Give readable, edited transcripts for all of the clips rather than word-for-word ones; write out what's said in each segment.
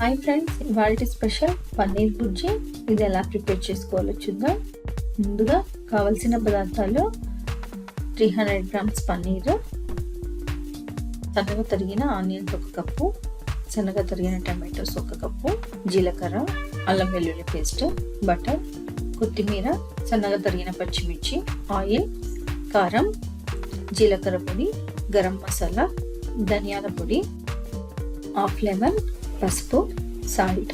Hi friends, ఇవాళ special paneer bhurji. ఇది ఎలా ప్రిపేర్ చేసుకోవాలో చూద్దాం. ముందుగా కావలసిన పదార్థాలు 300 గ్రామ్స్ పన్నీర్, సన్నగా తరిగిన ఆనియన్స్ 1 కప్పు, సన్నగా తరిగిన టమాటోస్ 1 కప్పు, జీలకర్ర, అల్లం వెల్లుల్లి పేస్ట్, బటర్, కొత్తిమీర, సన్నగా తరిగిన పచ్చిమిర్చి, ఆయిల్, కారం, జీలకర్ర పొడి, గరం మసాలా, ధనియాల పొడి, హాఫ్ లెమన్, పసుపు, సాల్ట్.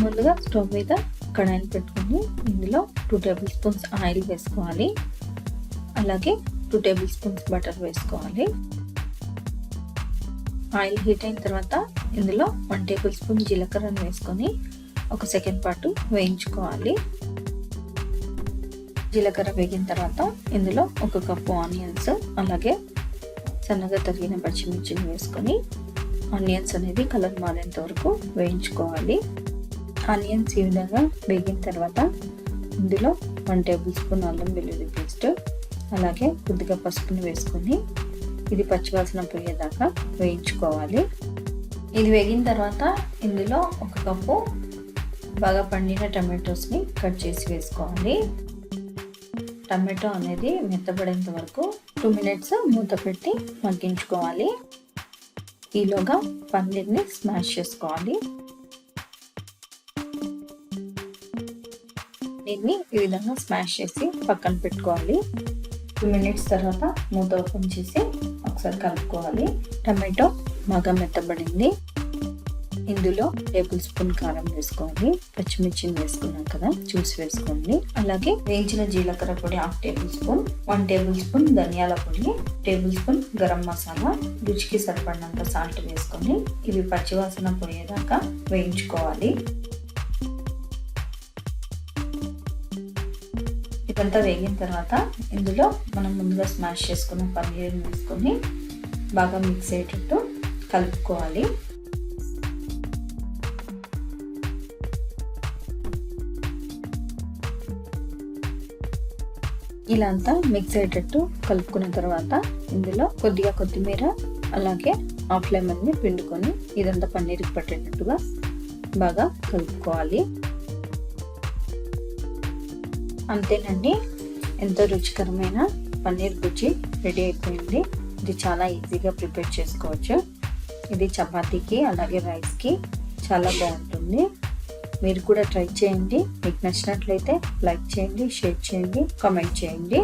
ముందుగా స్టవ్ మీద కడాయిని పెట్టుకుని ఇందులో 2 టేబుల్ స్పూన్స్ ఆయిల్ వేసుకోవాలి. అలాగే 2 టేబుల్ స్పూన్స్ బటర్ వేసుకోవాలి. ఆయిల్ హీట్ అయిన తర్వాత ఇందులో 1 టేబుల్ స్పూన్ జీలకర్రను వేసుకొని 1 సెకండ్ పాటు వేయించుకోవాలి. జీలకర్ర వేగిన తర్వాత ఇందులో 1 కప్పు ఆనియన్స్, అలాగే సన్నగా తరిగిన పచ్చిమిర్చిని వేసుకొని ఆనియన్స్ అనేది కలర్ మారేంత వరకు వేయించుకోవాలి. ఆనియన్స్ ఈ విధంగా వేగిన తర్వాత ఇందులో 1 టేబుల్ స్పూన్ అల్లం వెల్లుల్లి పేస్ట్, అలాగే కొద్దిగా పసుపుని వేసుకొని ఇది పచ్చివాసన పోయేదాకా వేయించుకోవాలి. ఇది వేగిన తర్వాత ఇందులో 1 కప్పు బాగా పండిన టమాటోస్ని కట్ చేసి వేసుకోవాలి. టమాటో అనేది మెత్తబడేంత వరకు 2 మినిట్స్ మూత పెట్టి మగ్గించుకోవాలి. ఈలోగా పన్నీర్ని స్మాష్ చేసుకోవాలి. దీన్ని ఈ విధంగా స్మాష్ చేసి పక్కన పెట్టుకోవాలి. 2 మినిట్స్ తర్వాత మూత ఓపెన్ చేసి ఒకసారి కలుపుకోవాలి. టమాటో బాగా మెత్తబడింది. ఇందులో టేబుల్ స్పూన్ కారం వేసుకోవాలి. పచ్చిమిర్చిని వేసుకున్నాం కదా, చూసి వేసుకోండి. అలాగే వేయించిన జీలకర్ర పొడి 1/2 టేబుల్ స్పూన్, 1 టేబుల్ స్పూన్ ధనియాల పొడి, టేబుల్ స్పూన్ గరం మసాలా, రుచికి సరిపడినంత సాల్ట్ వేసుకొని ఇవి పచ్చివాసన పోయేదాకా వేయించుకోవాలి. ఇదంతా వేగిన తర్వాత ఇందులో మనం ముందుగా స్మాష్ చేసుకున్న పన్నీర్ని వేసుకొని బాగా మిక్స్ అయ్యేటట్టు కలుపుకోవాలి. ఇలా అంతా మిక్స్ అయ్యేటట్టు కలుపుకున్న తర్వాత ఇందులో కొద్దిగా కొత్తిమీర, అలాగే హాఫ్ లెమన్ని పిండుకొని ఇదంతా పన్నీర్కి పట్టేటట్టుగా బాగా కలుపుకోవాలి. అంతేనండి, ఎంతో రుచికరమైన పన్నీర్ బుర్జీ రెడీ అయిపోయింది. ఇది చాలా ఈజీగా ప్రిపేర్ చేసుకోవచ్చు. ఇది చపాతీకి అలాగే రైస్కి చాలా బాగుంటుంది. మీరు కూడా ట్రై చేయండి. మీకు నచ్చినట్లయితే లైక్ చేయండి, షేర్ చేయండి, కామెంట్ చేయండి.